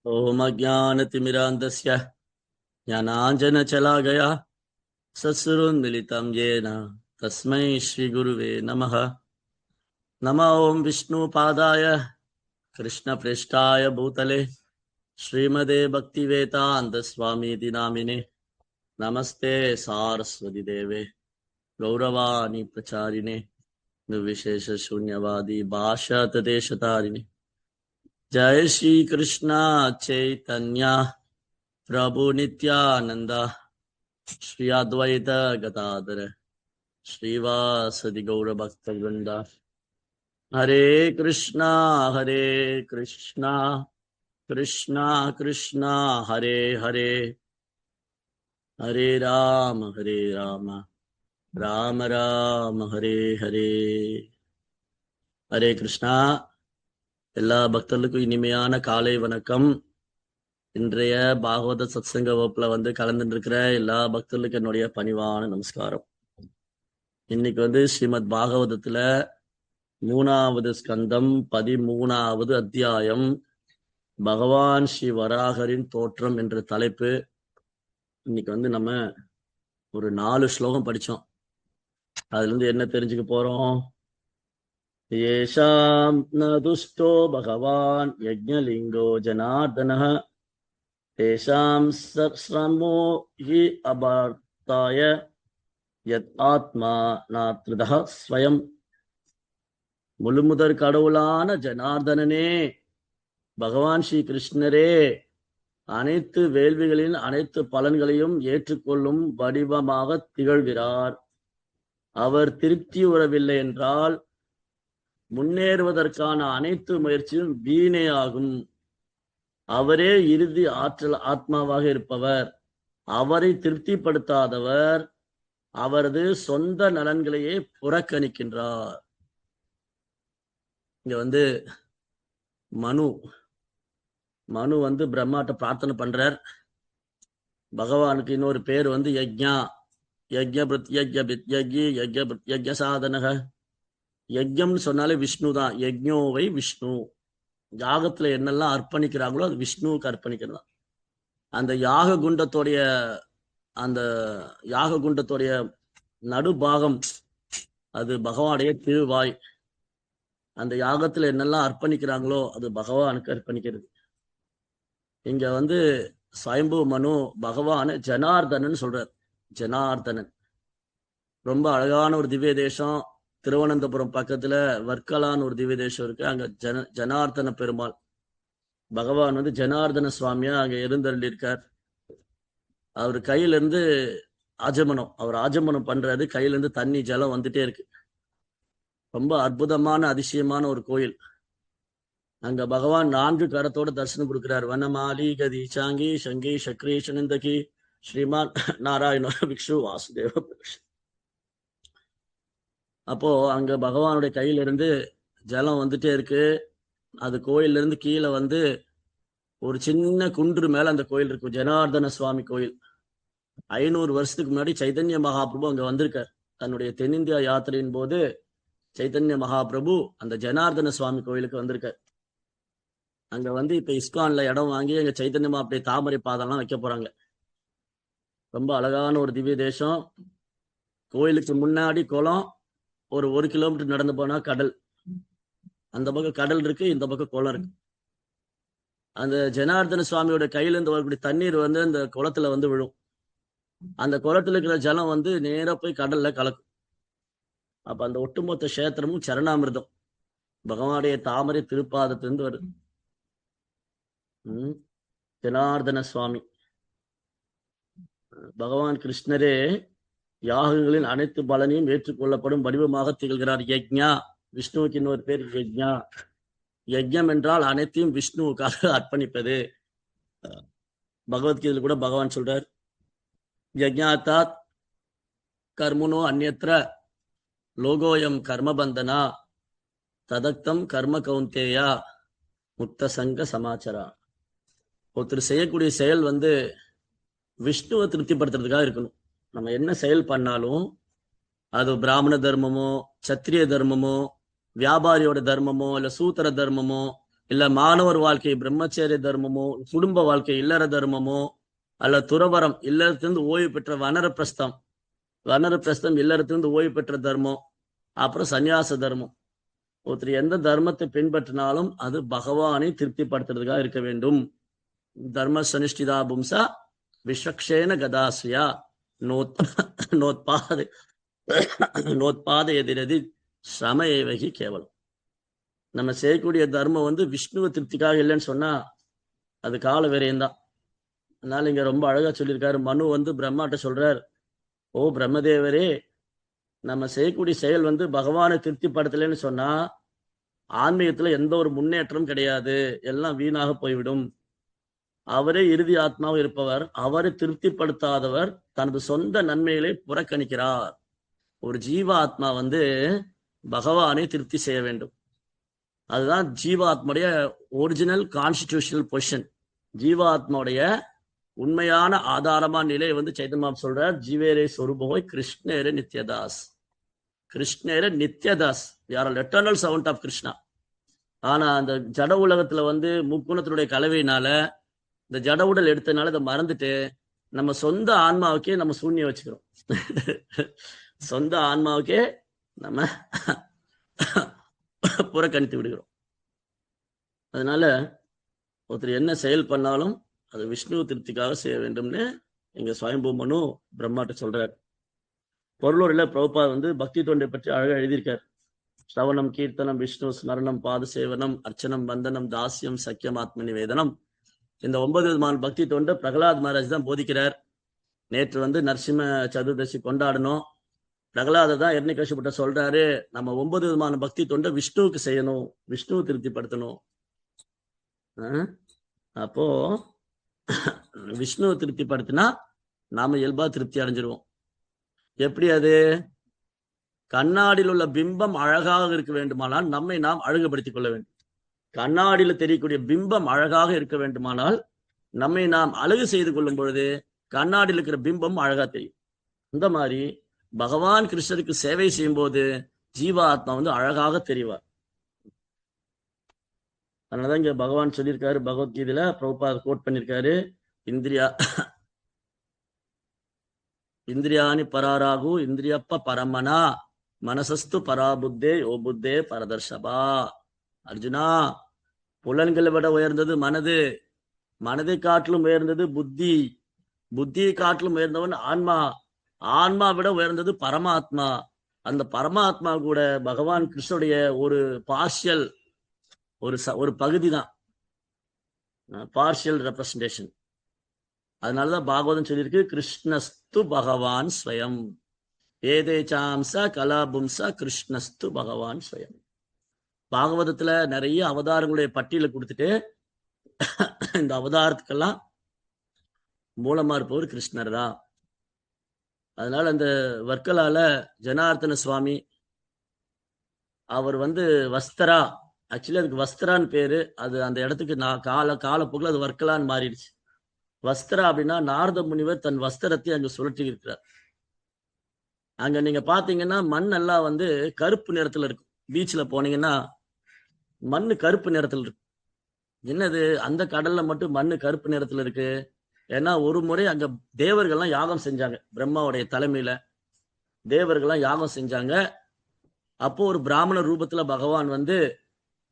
ओम अज्ञानतिमिरान्धस्य ज्ञानाञ्जनशलाकया सत्सुरोन्मिलितं येन तस्मै श्रीगुरुवे नमः। नमो ओं विष्णुपादाय कृष्णप्रेष्ठाय भूतले श्रीमदे भक्तिवेदान्तस्वामीति नामिने नमस्ते सारस्वती देवे गौरवाणी प्रचारिणे निर्विशेषशून्यवादी भाषातदेशतारिणे। जय श्री कृष्ण चैतन्य प्रभु नित्यानंद श्री अद्वैत गदाधर श्रीवासदि गौर भक्त वृंदा। हरे कृष्णा कृष्णा कृष्णा हरे हरे, हरे राम राम राम हरे हरे। हरे कृष्णा। எல்லா பக்தர்களுக்கும் இனிமையான காலை வணக்கம். இன்றைய பாகவத சத்சங்க வகுப்புல கலந்துட்டு இருக்கிற எல்லா பக்தர்களுக்கும் என்னுடைய பணிவான நமஸ்காரம். இன்னைக்கு ஸ்ரீமத் பாகவதத்துல 3வது ஸ்கந்தம் 13வது அத்தியாயம் பகவான் ஸ்ரீ வராகரின் தோற்றம் என்ற தலைப்பு. இன்னைக்கு நம்ம ஒரு 4 ஸ்லோகம் படிச்சோம். அதுல இருந்து என்ன தெரிஞ்சுக்க போறோம்? येषां न दुष्टो भगवान् यज्ञलिङ्गो जनार्दनः तेषां श्रमो हि अभर्ताय यत् आत्मा नात्रिदः स्वयं. முழுமுதற் கடவுளான ஜனார்தனனே, பகவான் ஸ்ரீ கிருஷ்ணரே, அனைத்து வேள்விகளின் அனைத்து பலன்களையும் ஏற்றுக்கொள்ளும் வடிவமாக திகழ்கிறார். அவர் திருப்தி உறவில்லை என்றால் முன்னேறுவதற்கான அனைத்து முயற்சியும் வீணே ஆகும். அவரே இறுதி ஆற்றல் ஆத்மாவாக இருப்பவர். அவரை திருப்திப்படுத்தாதவர் அவரது சொந்த நலன்களையே புறக்கணிக்கின்றார். இங்க மனு பிரம்மாட்ட பிரார்த்தனை பண்றார். பகவானுக்கு இன்னொரு பேர் யஜ்ஞா, யஜ்ஞ பிரத்யஜ்ஞ பித்யஜி யஜ்ஞ பிரத்யஜ்ஞ சாதனக. யஜ்ஞம்னு சொன்னாலே விஷ்ணு தான். யஜ்ஞோவை விஷ்ணு. யாகத்துல என்னெல்லாம் அர்ப்பணிக்கிறாங்களோ அது விஷ்ணுவுக்கு அர்ப்பணிக்கிறதா. அந்த யாக குண்டத்தோடைய நடுபாகம் அது பகவானுடைய திருவாய். அந்த யாகத்துல என்னெல்லாம் அர்ப்பணிக்கிறாங்களோ அது பகவானுக்கு அர்ப்பணிக்கிறது. இங்க ஸ்வயம்பு மனு பகவான ஜனார்தனன் சொல்றார். ஜனார்தனன் ரொம்ப அழகான ஒரு திவ்ய தேசம். திருவனந்தபுரம் பக்கத்துல வர்க்கலான்னு ஒரு திவ்ய தேசம் இருக்கு. அங்க ஜனார்தன பெருமாள் பகவான் ஜனார்தன சுவாமியா அங்க எழுந்தருளி இருக்கார். அவர் கையில இருந்து அவர் ஆஜமனம் பண்றாரு. கையில இருந்து தண்ணி ஜலம் வந்துட்டே இருக்கு. ரொம்ப அற்புதமான அதிசயமான ஒரு கோயில். அங்க பகவான் 4 கரத்தோட தரிசனம் கொடுக்கிறார். வனமாலி கதி சாங்கி சங்கி சக்ரி சனந்தகி ஸ்ரீமான் நாராயண விக்ஷு வாசுதேவ. அப்போ அங்க பகவானுடைய கையில இருந்து ஜலம் வந்துட்டே இருக்கு. அது கோயில்ல இருந்து கீழே ஒரு சின்ன குன்று மேல அந்த கோயில் இருக்கு. ஜனார்தன சுவாமி கோயில். 500 வருஷத்துக்கு முன்னாடி சைதன்ய மகாபிரபு அங்க வந்திருக்கார். தன்னுடைய தென்னிந்தியா யாத்திரையின் போது சைதன்ய மகாபிரபு அந்த ஜனார்தன சுவாமி கோயிலுக்கு வந்திருக்கார். அங்க இப்ப இஸ்கான்ல இடம் வாங்கி அங்க சைதன்ய மகாபிரபு தாமரை பாதம்லாம் வைக்க போறாங்க. ரொம்ப அழகான ஒரு திவ்ய தேசம். கோயிலுக்கு முன்னாடி குளம். ஒரு 1 கிலோமீட்டர் நடந்து போனா கடல். அந்த பக்கம் கடல் இருக்கு, இந்த பக்கம் குளம் இருக்கு. அந்த ஜனார்தன சுவாமியோட கையில இருந்து வரக்கூடிய தண்ணீர் அந்த குளத்துல விழும். அந்த குளத்துல இருக்கிற ஜலம் நேரா போய் கடல்ல கலக்கும். அப்ப அந்த ஒட்டுமொத்த கஷேத்திரமும் சரணாமிர்தம் பகவானுடைய தாமரை திருப்பாதத்திலிருந்து வருது. ஜனார்தன சுவாமி பகவான் கிருஷ்ணரே யாகங்களின் அனைத்து பலனையும் ஏற்றுக்கொள்ளப்படும் வடிவமாக திகழ்கிறார். யஜ்ஞா, விஷ்ணுவுக்கு இன்னொரு பேர் யஜ்ஞா. யஜ்ஞம் என்றால் அனைத்தையும் விஷ்ணுவுக்காக அர்ப்பணிப்பது. பகவத்கீதையில் கூட பகவான் சொல்றார், யஜ்ஞாத்தாத் கர்முனோ அந்யத்ர லோகோயம் கர்மபந்தனா ததக்தம் கர்ம கௌந்தேயா முக்த சங்க சமாச்சாரா. ஒருத்தர் செய்யக்கூடிய செயல் விஷ்ணுவை திருப்திப்படுத்துறதுக்காக இருக்கணும். நம்ம என்ன செயல் பண்ணாலும் அது பிராமண தர்மமோ சத்திரிய தர்மமோ வியாபாரியோட தர்மமோ இல்ல சூத்திர தர்மமோ இல்ல மாணவர் வாழ்க்கை பிரம்மச்சரிய தர்மமோ, குடும்ப வாழ்க்கை இல்லற தர்மமோ, அல்ல துறவரம் இல்லறத்திலிருந்து ஓய்வு பெற்ற வனரப்பிரஸ்தம், வனரப்பிரஸ்தம் இல்லறத்திலிருந்து ஓய்வு பெற்ற தர்மம், அப்புறம் சந்நியாச தர்மம். ஒருத்தர் எந்த தர்மத்தை பின்பற்றினாலும் அது பகவானை திருப்திப்படுத்துறதுக்காக இருக்க வேண்டும். தர்ம சனிஷ்டிதா பும்சா விஸ்வக்ஷேன கதாசியா நோத்பாத நோத்பாத எதிரதி சம ஏவகி கேவலம். நம்ம செய்யக்கூடிய தர்மம் வந்து விஷ்ணுவை திருப்திக்காக இல்லைன்னு சொன்னா அது கால விரயம்தான். அதனால இங்க ரொம்ப அழகா சொல்லியிருக்காரு. மனு வந்து பிரம்மாட்ட சொல்றார், ஓ பிரம்மதேவரே, நம்ம செய்யக்கூடிய செயல் வந்து பகவானை திருப்திப்படுத்தலைன்னு சொன்னா ஆன்மீகத்துல எந்த ஒரு முன்னேற்றம் கிடையாது, எல்லாம் வீணாக போய்விடும். அவரே இறுதி ஆத்மாவும் இருப்பவர், அவரை திருப்திப்படுத்தாதவர் தனது சொந்த நன்மைகளை புறக்கணிக்கிறார். ஒரு ஜீவாத்மா வந்து பகவானை திருப்தி செய்ய வேண்டும். அதுதான் ஜீவாத்மாவுடைய ஒரிஜினல் கான்ஸ்டிடியூஷனல் பொசிஷன். ஜீவாத்மாவுடைய உண்மையான ஆதாரமான நிலை வந்து சைத்தன்யம் சொல்றார், ஜீவேரே சொரூபோய் கிருஷ்ணேரே நித்யதாஸ். கிருஷ்ணேரே நித்யதாஸ், யார் எட்டர்னல் சவுண்ட் ஆஃப் கிருஷ்ணா. ஆனா அந்த ஜட உலகத்துல வந்து முக்குணத்தினுடைய கலவையினால இந்த ஜட உடல் எடுத்ததுனால இதை மறந்துட்டு நம்ம சொந்த ஆன்மாவுக்கே நம்ம சூன்யம் வச்சுக்கிறோம். சொந்த ஆன்மாவுக்கே நம்ம புறக்கணித்து விடுகிறோம். அதனால ஒருத்தர் என்ன செயல் பண்ணாலும் அது விஷ்ணு திருப்திக்காக செய்ய வேண்டும்னு இங்க சுவயம்பூ மனு பிரம்மாட்ட சொல்றார். பொருளூரில் பிரபுபா வந்து பக்தி தொண்டை பற்றி அழகா எழுதியிருக்கார். ஸ்ரவணம், கீர்த்தனம், விஷ்ணு ஸ்மரணம், பாத சேவனம், அர்ச்சனம், வந்தனம், தாசியம், சக்கியம், ஆத்ம நிவேதனம். இந்த 9 விதமான பக்தி தொண்டை பிரகலாத் மகாராஜ் தான் போதிக்கிறார். நேற்று வந்து நரசிம்ம சதுர்தசி கொண்டாடணும். பிரகலாத தான் எர்ணிகசிபுட்ட சொல்றாரு, நம்ம 9 விதமான பக்தி தொண்டை விஷ்ணுவுக்கு செய்யணும், விஷ்ணுவை திருப்திப்படுத்தணும். அப்போ விஷ்ணுவை திருப்திப்படுத்தினா நாம இயல்பா திருப்தி அடைஞ்சிருவோம். எப்படி அது? கண்ணாடியில் உள்ள பிம்பம் அழகாக இருக்க வேண்டுமானால் நம்மை நாம் அழகுபடுத்திக் கொள்ள வேண்டும். கண்ணாடியில தெரியக்கூடிய பிம்பம் அழகாக இருக்க வேண்டுமானால் நம்மை நாம் அழகு செய்து கொள்ளும் பொழுது கண்ணாடியில் இருக்கிற பிம்பம் அழகா தெரியும். இந்த மாதிரி பகவான் கிருஷ்ணருக்கு சேவை செய்யும் போது ஜீவாத்மா வந்து அழகாக தெரிவார். அதனாலதான் இங்க பகவான் சொல்லியிருக்காரு, பகவத்கீதையில பிரபுபாத் கோட் பண்ணியிருக்காரு, இந்திரியாணி பராராகு இந்திரியப்ப பரமனா மனசஸ்து பராபுத்தே ஓ புத்தே பரதர்ஷபா. அர்ஜுனா, புலன்களை விட உயர்ந்தது மனது, மனதை காட்டிலும் உயர்ந்தது புத்தி, புத்தியை காட்டிலும் உயர்ந்தவன் ஆன்மா, ஆன்மா விட உயர்ந்தது பரமாத்மா. அந்த பரமாத்மா கூட பகவான் கிருஷ்ணனுடைய ஒரு பார்ஷியல், ஒரு பகுதி தான், பார்ஷியல் ரெப்ரசன்டேஷன். அதனாலதான் பாகவதம் சொல்லியிருக்கு, கிருஷ்ணஸ்து பகவான் ஸ்வயம், ஏதேச்சாம்ச கலாபும்ச கிருஷ்ணஸ்து பகவான் ஸ்வயம். பாகவதத்துல நிறைய அவதாரங்களுடைய பட்டியலை கொடுத்துட்டு இந்த அவதாரத்துக்கெல்லாம் மூலமா இருப்பவர் கிருஷ்ணர் தான். அதனால அந்த வர்க்கலால ஜனார்தன சுவாமி அவர் வந்து வஸ்தரா, ஆக்சுவலி அதுக்கு வஸ்திரான்னு பேரு, அது அந்த இடத்துக்கு காலப்போக்கில் அது வர்க்கலான்னு மாறிடுச்சு. வஸ்திரா அப்படின்னா நாரத முனிவர் தன் வஸ்திரத்தை அங்க சுழற்றி இருக்கிறார். அங்க நீங்க பாத்தீங்கன்னா மண் எல்லாம் வந்து கருப்பு நிறத்துல இருக்கும். பீச்ல போனீங்கன்னா மண்ணு கருப்பு நிறத்துல இருக்கு. என்னது, அந்த கடல்ல மட்டும் மண்ணு கருப்பு நிறத்துல இருக்கு? ஏன்னா ஒரு முறை அங்க தேவர்கள்லாம் யாகம் செஞ்சாங்க, பிரம்மாவுடைய தலைமையில தேவர்கள்லாம் யாகம் செஞ்சாங்க. அப்போ ஒரு பிராமண ரூபத்துல பகவான் வந்து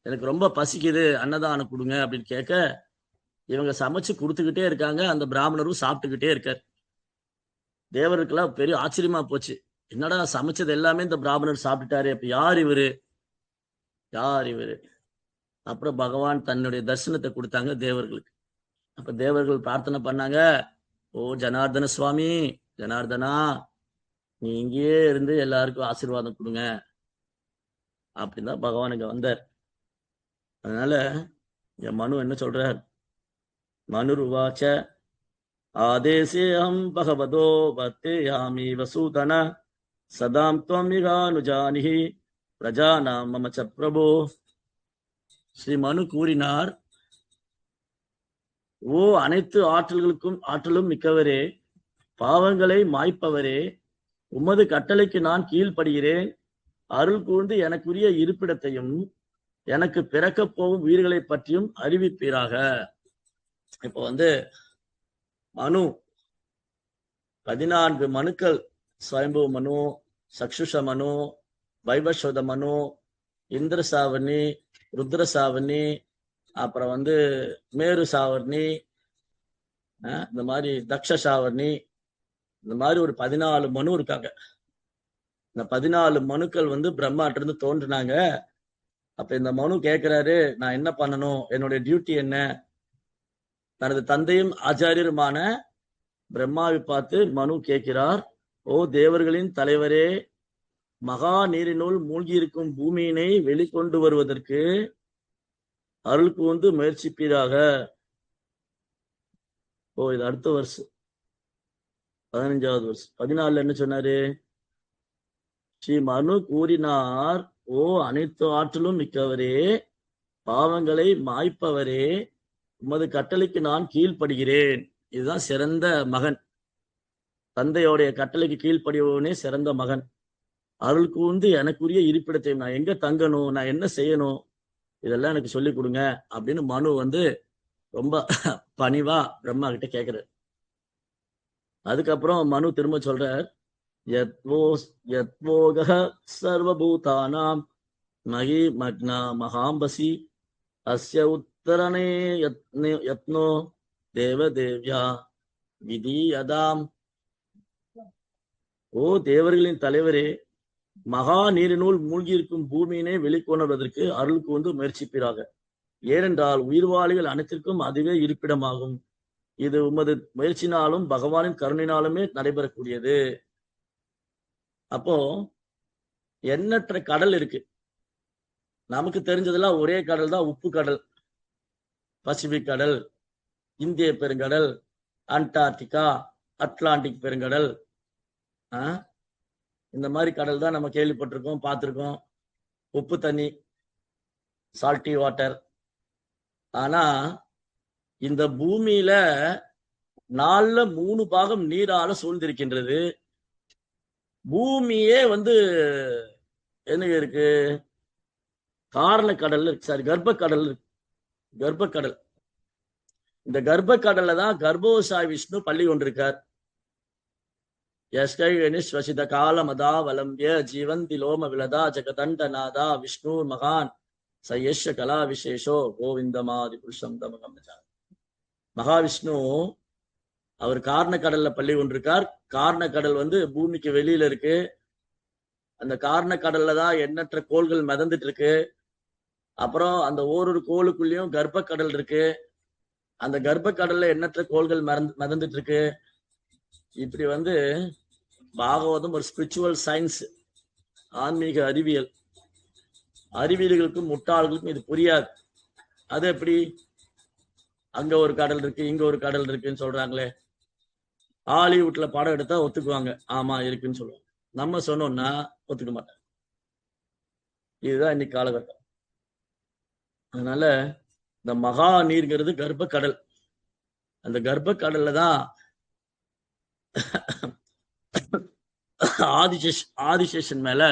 எனக்கு ரொம்ப பசிக்குது, அன்னதானம் கொடுங்க அப்படின்னு கேட்க, இவங்க சமைச்சு கொடுத்துக்கிட்டே இருக்காங்க, அந்த பிராமணரும் சாப்பிட்டுக்கிட்டே இருக்கார். தேவருக்கெல்லாம் பெரிய ஆச்சரியமா போச்சு, என்னடா சமைச்சது எல்லாமே இந்த பிராமணர் சாப்பிட்டுட்டாரு, அப்ப யார் இவரு, யார் இவரு? அப்புறம் பகவான் தன்னுடைய தரிசனத்தை கொடுத்தாங்க தேவர்களுக்கு. அப்ப தேவர்கள் பிரார்த்தனை பண்ணாங்க, ஓ ஜனார்தன சுவாமி, ஜனார்தனா நீ இங்கேயே இருந்து எல்லாருக்கும் ஆசீர்வாதம் கொடுங்க அப்படின்னு தான் பகவான் இங்க வந்தார். அதனால இங்க மனு என்ன சொல்றார், மனுருவாச்ச ஆதேசேஹம் பகவதோ வத்தேயாமி வசூதன சதாம் துவமிகானுஜானிஹி பிரஜானாம் மம ச பிரபோ. ஸ்ரீ மனு கூறினார், ஓ அனைத்து ஆற்றலும் மிக்கவரே, பாவங்களை மாய்ப்பவரே, உமது கட்டளைக்கு நான் கீழ்ப்படுகிறேன். அருள் கூர்ந்து எனக்குரிய இருப்பிடத்தையும் எனக்கு பிறக்க போகும் உயிர்களை பற்றியும் அறிவிப்பீராக. இப்போ மனு 14 மனுக்கள், ஸ்வயம்பு மனு, சக்ஷுஷ மனு, வைவஸ்வத மனு, இந்திர சாவர்ணி, ருத்ர சாவர்ணி, அப்புறம் மேரு சாவர்ணி, இந்த மாதிரி தக்ஷ சாவர்ணி, இந்த மாதிரி ஒரு 14 மனு இருக்காங்க. இந்த 14 மனுக்கள் பிரம்மாட்ட இருந்து தோன்றுனாங்க. அப்ப இந்த மனு கேட்கிறாரு, நான் என்ன பண்ணணும், என்னுடைய டியூட்டி என்ன? தனது தந்தையும் ஆச்சாரியருமான பிரம்மாவை பார்த்து மனு கேட்கிறார், ஓ தேவர்களின் தலைவரே, மகா நீரினுள் மூழ்கி இருக்கும் பூமியினை வெளிக்கொண்டு வருவதற்கு அருளுக்கு முயற்சிப்பீராக. ஓ இது அடுத்த வருஷம் 15வது வருஷம் 14 என்ன சொன்னாரு? ஸ்ரீ மனு கூறினார், ஓ அனைத்து ஆற்றலும் மிக்கவரே, பாவங்களை மாய்ப்பவரே, உமது கட்டளைக்கு நான் கீழ்ப்படுகிறேன். இதுதான் சிறந்த மகன். தந்தையோடைய கட்டளைக்கு கீழ்ப்படியவனே சிறந்த மகன். அருளுக்கு எனக்குரிய இருப்பிடத்தை நான் எங்க தங்கணும், நான் என்ன செய்யணும், இதெல்லாம் எனக்கு சொல்லி கொடுங்க அப்படின்னு மனு ரொம்ப பணிவா பிரம்மா கிட்ட கேட்கிறார். அதுக்கப்புறம் மனு திரும்ப சொல்றார், யத்வோக சர்வபூதானாம் மகி மக்னா மகாம்பசி அஸ்ய உத்தரணே யத்னோ தேவதேவ்யா விதியதாம். ஓ தேவர்களின் தலைவரே, மகா நீரினுள் மூழ்கியிருக்கும் பூமியினை வெளிக்கொணர்வதற்கு அருளுக்கு முயற்சிப்பீராக. ஏனென்றால் உயிர்வாளிகள் அனைத்திற்கும் அதுவே இருப்பிடமாகும். இது உமது முயற்சினாலும் பகவானின் கருணையினாலுமே நடைபெறக்கூடியது. அப்போ எண்ணற்ற கடல் இருக்கு. நமக்கு தெரிஞ்சதெல்லாம் ஒரே கடல் தான், உப்பு கடல், பசிபிக் கடல், இந்திய பெருங்கடல், அண்டார்டிகா, அட்லாண்டிக் பெருங்கடல், இந்த மாதிரி கடல் தான் நம்ம கேள்விப்பட்டிருக்கோம், பார்த்திருக்கோம். உப்பு தண்ணி, சால்ட்டி வாட்டர். ஆனா இந்த பூமியில 4ல் 3 பாகம் நீரால சூழ்ந்திருக்கின்றது. பூமியே என்ன இருக்கு, காரண கடல் இருக்கு, சாரி கர்ப்பக்கடல் இருக்கு, கர்ப்பக்கடல். இந்த கர்ப்பக்கடல்ல தான் கர்ப்போசாய் விஷ்ணு பள்ளி கொண்டிருக்கார். யஸ்கைஸ்வசித காலமதா வலம்பிய ஜீவந்தி லோம விலதா ஜெகதண்டநாதா விஷ்ணு மகான் சயேஷ கலா விசேஷோ கோவிந்தமாதி புருஷம் தமகம். மகாவிஷ்ணு அவர் காரண கடல்ல பள்ளி கொண்டிருக்கார். காரண கடல் பூமிக்கு வெளியில இருக்கு. அந்த காரண கடல்ல தான் எண்ணற்ற கோள்கள் மிதந்துட்டு இருக்கு. அப்புறம் அந்த ஓரொரு கோளுக்குள்ளேயும் கர்ப்பக்கடல் இருக்கு. அந்த கர்ப்பக்கடல்ல எண்ணற்ற கோள்கள் மிதந்துட்டு இருக்கு. இப்படி பாகவதம் ஒரு ஸ்பிரிச்சுவல் சயின்ஸ், ஆன்மீக அறிவியல். அறிவியல்களுக்கும் முட்டாள்களுக்கும் இது புரியாது. அது எப்படி அங்க ஒரு கடல் இருக்கு, இங்க ஒரு கடல் இருக்குன்னு சொல்றாங்களே. ஹாலிவுட்ல படம் எடுத்தா ஒத்துக்குவாங்க, ஆமா இருக்குன்னு சொல்லுவாங்க. நம்ம சொன்னோம்னா ஒத்துக்க மாட்டாங்க. இதுதான் இன்னைக்கு காலகட்டம். அதனால இந்த மகா நீர்ங்கிறது கர்ப்ப கடல். அந்த கர்ப்ப கடல்ல தான் ஆதிசேஷன் மேல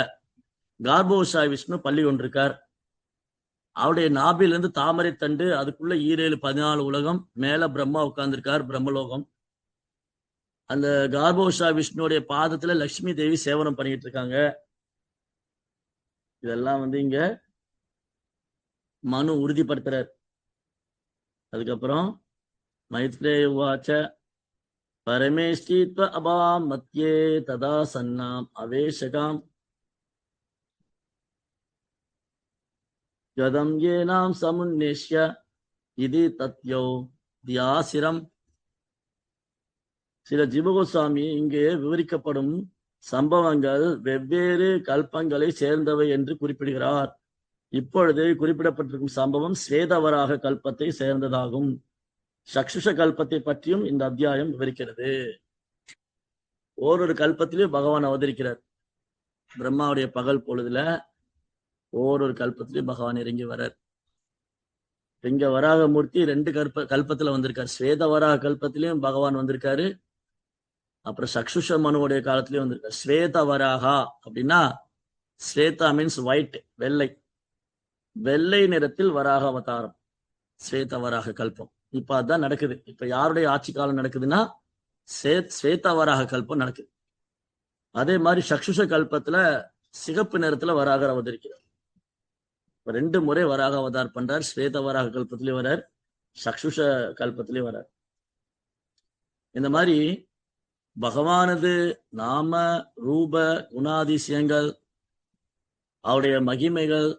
கார்போசாய் விஷ்ணு பள்ளி கொண்டிருக்கார். அவருடைய நாபிலிருந்து தாமரை தண்டு, அதுக்குள்ள 14 உலகம், மேல பிரம்மா உட்கார்ந்திருக்கார், பிரம்மலோகம். அந்த கார்போஷா விஷ்ணுடைய பாதத்துல லட்சுமி தேவி சேவனம் பண்ணிட்டு இருக்காங்க. இதெல்லாம் இங்க மனு உறுதிப்படுத்துறார். அதுக்கப்புறம் மைத்ரேய உவாச்ச பரமேஷ்டித்வ அபாம் மத்தியே ததா சன்னாம் அவேஷகாம் கதம் ஏனாம் சமுன்னேஷ்ய இது தத்யோ தியாசிரம். சில ஜீவகோஸ்வாமி இங்கே விவரிக்கப்படும் சம்பவங்கள் வெவ்வேறு கல்பங்களை சேர்ந்தவை என்று குறிப்பிடுகிறார். இப்பொழுது குறிப்பிடப்பட்டிருக்கும் சம்பவம் ஸ்வேதவராக கல்பத்தை சேர்ந்ததாகும். சக்ஷுஷ கல்பத்தை பற்றியும் இந்த அத்தியாயம் விவரிக்கிறது. ஓரொரு கல்பத்திலையும் பகவான் அவதரிக்கிறார். பிரம்மாவுடைய பகல் பொழுதுல ஓரொரு கல்பத்திலையும் பகவான் இறங்கி வரார். இங்க வராக மூர்த்தி 2 கல்பத்துல வந்திருக்காரு. ஸ்வேத வராக கல்பத்திலையும் பகவான் வந்திருக்காரு. அப்புறம் சக்ஷுஷ மனுவுடைய காலத்திலயும் வந்திருக்காரு. ஸ்வேத வராகா அப்படின்னா, ஸ்வேதா மீன்ஸ் ஒயிட், வெள்ளை. வெள்ளை நிறத்தில் வராக அவதாரம், ஸ்வேத வராக கல்பம். இப்ப அதுதான் நடக்குது. இப்ப யாருடைய ஆட்சி காலம் நடக்குதுன்னா ஸ்வேத வராக கல்பம் நடக்குது. அதே மாதிரி சக்ஷுஷ கல்பத்துல சிகப்பு நிறத்துல வராக அவதரிக்கிறார். 2 முறை வராக அவதார் பண்றார். ஸ்வேத வராக கல்பத்திலேயே வரார், சக்ஷுஷ கல்பத்திலே வரார். இந்த மாதிரி பகவானது நாம ரூப குணாதிசயங்கள், அவருடைய மகிமைகள்,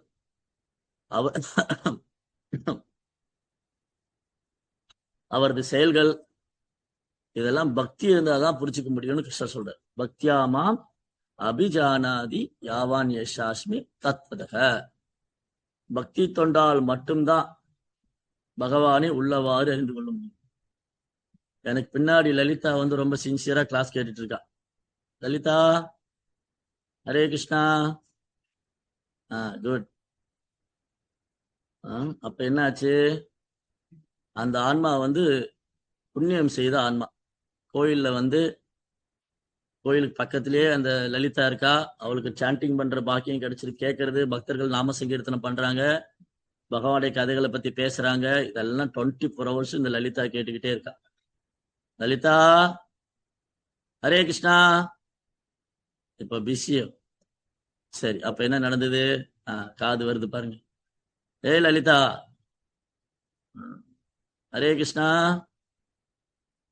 அவரது செயல்கள், இதெல்லாம் பக்தி இருந்தாதான் புரிச்சுக்க முடியும்னு கிருஷ்ணர் சொல்றார். பக்தியாமாம் அபிஜானாதி யாவான் யசாஸ்மி தத்வதக. பக்தி தொண்டால் மட்டும்தான் பகவானை உள்ளவாறு அறிந்து கொள்ள முடியும். எனக்கு பின்னாடி லலிதா வந்து ரொம்ப சின்சியரா கிளாஸ் கேட்டுட்டு இருக்கா. லலிதா, ஹரே கிருஷ்ணா. குட். அப்ப என்னாச்சு, அந்த ஆன்மா வந்து புண்ணியம் செய்த ஆன்மா. கோயில்ல வந்து கோயிலுக்கு பக்கத்திலேயே அந்த லலிதா இருக்கா. அவளுக்கு சாண்டிங் பண்ற பாக்கியம் கிடைச்சிருக்கு. கேட்கறது, பக்தர்கள் நாம சங்கீர்த்தனம் பண்றாங்க, பகவானுடைய கதைகளை பத்தி பேசுறாங்க. இதெல்லாம் 24 hours இந்த லலிதா கேட்டுக்கிட்டே இருக்கா. லலிதா, ஹரே கிருஷ்ணா. இப்ப பிஸியோ. சரி, அப்ப என்ன நடந்தது? காது வருது பாருங்க. ஏய் லலிதா, ஹரே கிருஷ்ணா.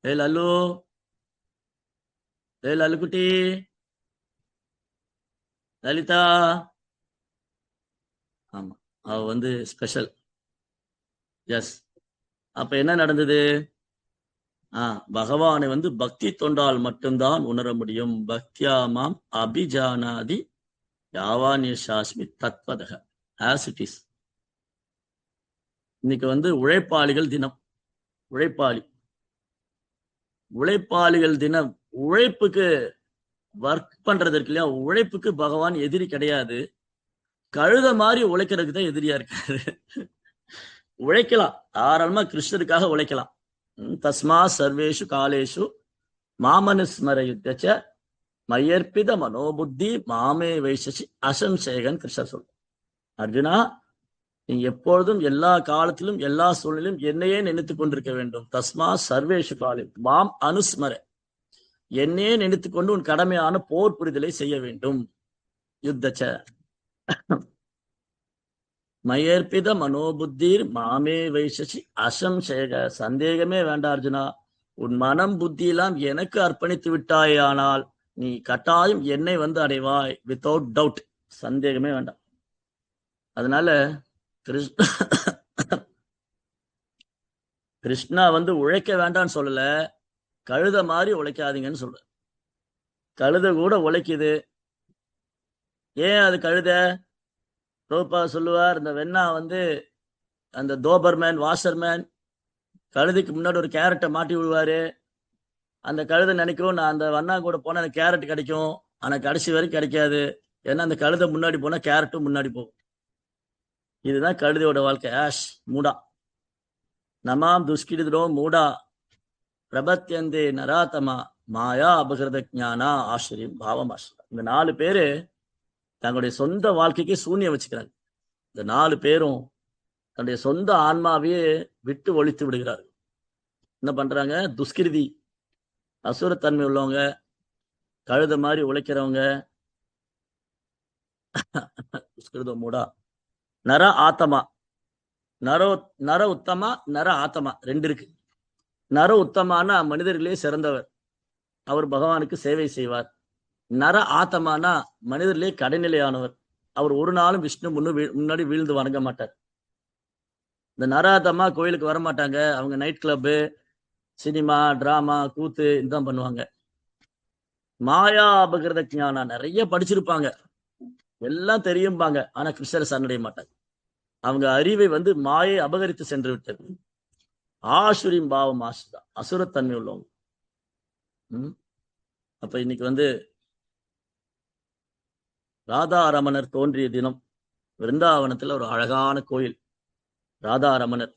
ஏய் லல்லு, ஏய் லல்லுக்குட்டி, லலிதா. ஆமா, அவ வந்து ஸ்பெஷல். எஸ். அப்ப என்ன நடந்தது? பகவானை வந்து பக்தி தொண்டால் மட்டும்தான் உணர முடியும். பக்தியாமாம் அபிஜானாதி யாவானியசாஸ்மி தத்வதக, ஆஸ் இட் இஸ். இன்னைக்கு வந்து உழைப்பாளிகள் தினம். உழைப்பாளிகள் தினம். உழைப்புக்கு, ஒர்க் பண்றதற்கு இல்லையா, உழைப்புக்கு பகவான் எதிரி கிடையாது. கழுத மாதிரி உழைக்கிறதுக்கு தான் எதிரியா இருக்காரு. உழைக்கலாம், தாராளமா கிருஷ்ணருக்காக உழைக்கலாம். தஸ்மா சர்வேஷு காலேஷு மாமனுஸ்மர யுத்தச்ச மையர்ப்பித மனோபுத்தி மாமே வைசசி அசம்சேகன் கிருஷ்ணர் சொல்ற. அர்ஜுனா, நீ எப்பொழுதும் எல்லா காலத்திலும் எல்லா சூழ்நிலையும் என்னையே நினைத்துக் கொண்டிருக்க வேண்டும். தஸ்மா சர்வேஷு காலே மாம் அனுஸ்மர, என்னையே நினைத்துக் கொண்டு உன் கடமையான போர் புரிதலை செய்ய வேண்டும். யுத்தச்ச மயர்ப்பித மனோபுத்தீர் மாமே வைசசி அசம்சேக. சந்தேகமே வேண்டாம் அர்ஜுனா, உன் மனம் புத்தி எல்லாம் எனக்கு அர்ப்பணித்து விட்டாயானால் நீ கட்டாயம் என்னை வந்து அடைவாய், வித்தவுட் டவுட். சந்தேகமே வேண்டாம். அதனால கிருஷ்ணா வந்து உழைக்க வேண்டாம்னு சொல்லல, கழுத மாதிரி உழைக்காதீங்கன்னு சொல்ற. கழுத கூட உழைக்குது. ஏன் அது கழுத? ரோபா சொல்லுவார், இந்த வெண்ணா வந்து அந்த தோபர்மேன், வாஷர்மேன் கழுதைக்கு முன்னாடி ஒரு கேரட்டை மாட்டி விடுவாரு. அந்த கழுதை நினைக்கும், நான் அந்த வண்ணா கூட போனா எனக்கு கேரட் கிடைக்கும். ஆனா கடைசி வரைக்கும் கிடைக்காது. ஏன்னா அந்த கழுதை முன்னாடி போனா கேரட்டும் முன்னாடி போகும். இதுதான் கழுதையோட வாழ்க்கை. ஆஷ் மூடா நமாம் துஷ்கிருதோ மூடா பிரபத்தியந்தே நராத்தமா மாயா அபகிருத ஞானா ஆசிரியம் பாவம் ஆசிரியம். இந்த 4 பேரு தங்களுடைய சொந்த வாழ்க்கைக்கு சூன்யம் வச்சுக்கிறாங்க. இந்த 4 பேரும் தன்னுடைய சொந்த ஆன்மாவையே விட்டு ஒழித்து விடுகிறார்கள். என்ன பண்றாங்க? துஷ்கிருதி, அசுரத்தன்மை உள்ளவங்க, கழுத மாதிரி உழைக்கிறவங்க. துஷ்கிருதோ மூடா நர ஆத்தமா. நர உத்தமா, நர ஆத்தமா 2 இருக்கு. நர உத்தமானா மனிதர்களே சிறந்தவர், அவர் பகவானுக்கு சேவை செய்வார். நர ஆத்தமானா மனிதர்களே கடைநிலையானவர், அவர் ஒரு நாளும் விஷ்ணு முன்னாடி வீழ்ந்து வணங்க மாட்டார். இந்த நராத்தமா கோயிலுக்கு வர மாட்டாங்க. அவங்க நைட் கிளப்பு, சினிமா, டிராமா, கூத்து இதுதான் பண்ணுவாங்க. மாயா அபகிருத ஞானா, நிறைய படிச்சிருப்பாங்க, எல்லாம் தெரியும்பாங்க. ஆனா கிருஷ்ணரை சரணடைய மாட்டாங்க. அவங்க அறிவை வந்து மாயை அபகரித்து சென்று விட்டது. ஆசுரின் பாவம் ஆசுதான், அசுரத்தன்மை உள்ளவங்க. அப்ப இன்னைக்கு வந்து ராதாரமணர் தோன்றிய தினம். விருந்தாவனத்துல ஒரு அழகான கோயில் ராதாரமணர்.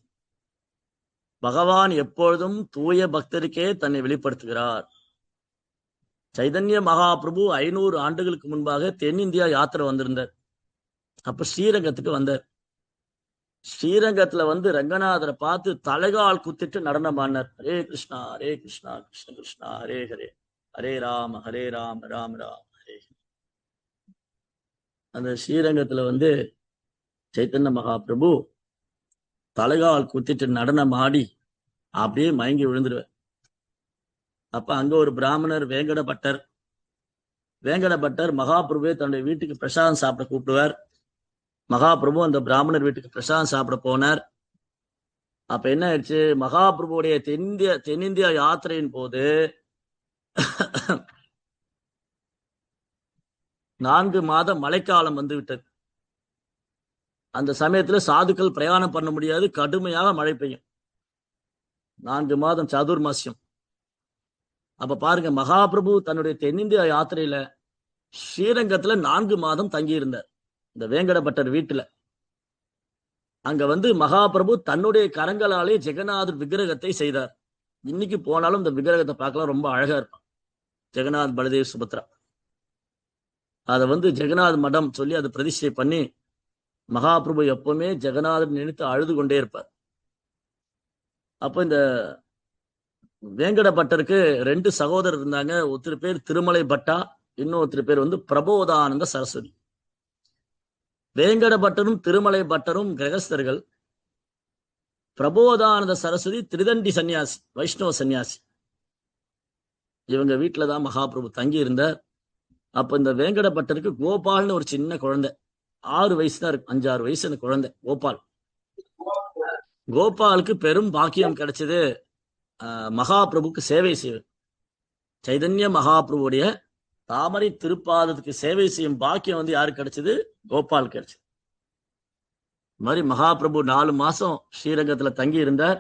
பகவான் எப்பொழுதும் தூய பக்தருக்கே தன்னை வெளிப்படுத்துகிறார். சைதன்ய மகாபிரபு 500 ஆண்டுகளுக்கு முன்பாக தென்னிந்தியா யாத்திரை வந்திருந்தார். அப்ப ஸ்ரீரங்கத்துக்கு வந்தார். ஸ்ரீரங்கத்துல வந்து ரங்கநாதரை பார்த்து தலைகால் குத்திட்டு நடனம் ஆனார். ஹரே கிருஷ்ணா ஹரே கிருஷ்ணா கிருஷ்ண கிருஷ்ணா ஹரே ஹரே, ஹரே ராம ராம ராம ஹரே. அந்த ஸ்ரீரங்கத்துல வந்து சைத்தன்ய மகாபிரபு தலைகால் குத்திட்டு நடனம் ஆடி அப்படியே மயங்கி விழுந்துருவார். அப்ப அங்க ஒரு பிராமணர் வேங்கட பட்டர் மகாபிரபுவே தன்னுடைய வீட்டுக்கு பிரசாதம் சாப்பிட கூப்பிடுவார். மகாபிரபு அந்த பிராமணர் வீட்டுக்கு பிரசாதம் சாப்பிட போனார். அப்ப என்ன ஆயிடுச்சு, மகாபிரபுடைய தென்னிந்திய யாத்திரையின் போது 4 மாத மழைக்காலம் வந்து விட்டது. அந்த சமயத்துல சாதுக்கள் பிரயாணம் பண்ண முடியாது, கடுமையாக மழை பெய்யும். 4 மாதம் சாதுர்மாசியம். அப்ப பாருங்க, மகாபிரபு தன்னுடைய தென்னிந்திய யாத்திரையில ஸ்ரீரங்கத்துல 4 மாதம் தங்கி இருந்தார், இந்த வேங்கடபட்டர் வீட்டுல. அங்க வந்து மகாபிரபு தன்னுடைய கரங்களாலே ஜெகநாதர் விக்கிரகத்தை செய்தார். இன்னைக்கு போனாலும் இந்த விக்கிரகத்தை பார்க்கலாம், ரொம்ப அழகா இருக்கும். ஜெகநாத் பலதேவ் சுபத்ரா அதை வந்து ஜெகநாத் மடம் சொல்லி அதை பிரதிஷ்டை பண்ணி மகாபிரபு எப்பவுமே ஜெகநாதர் நினைத்து அழுது கொண்டே இருப்பார். அப்ப இந்த வேங்கட பட்டருக்கு 2 சகோதரர் இருந்தாங்க. ஒருத்தர் பேர் திருமலை பட்டா, இன்னொருத்தர் பேர் வந்து பிரபோதானந்த சரஸ்வதி. வேங்கட பட்டரும் திருமலை பட்டரும் கிரகஸ்தர்கள். பிரபோதானந்த சரஸ்வதி திரிதண்டி சன்னியாசி, வைஷ்ணவ சன்னியாசி. இவங்க வீட்டுலதான் மகாபிரபு தங்கி இருந்தார். அப்ப இந்த வேங்கட பட்டருக்கு கோபால்னு ஒரு சின்ன குழந்தை, 6 வயசு தான் இருக்கு, 5-6 வயசு அந்த குழந்தை கோபால். கோபாலுக்கு பெரும் பாக்கியம் கிடைச்சது, மகாபிரபுக்கு சேவை செய்வது. சைதன்ய மகாபிரபுடைய தாமரை திருப்பாதத்துக்கு சேவை செய்யும் பாக்கியம் வந்து யாருக்கு கிடைச்சது, கோபால் கிடைச்சது. இந்த மாதிரி மகாபிரபு 4 மாசம் ஸ்ரீரங்கத்துல தங்கி இருந்தார்.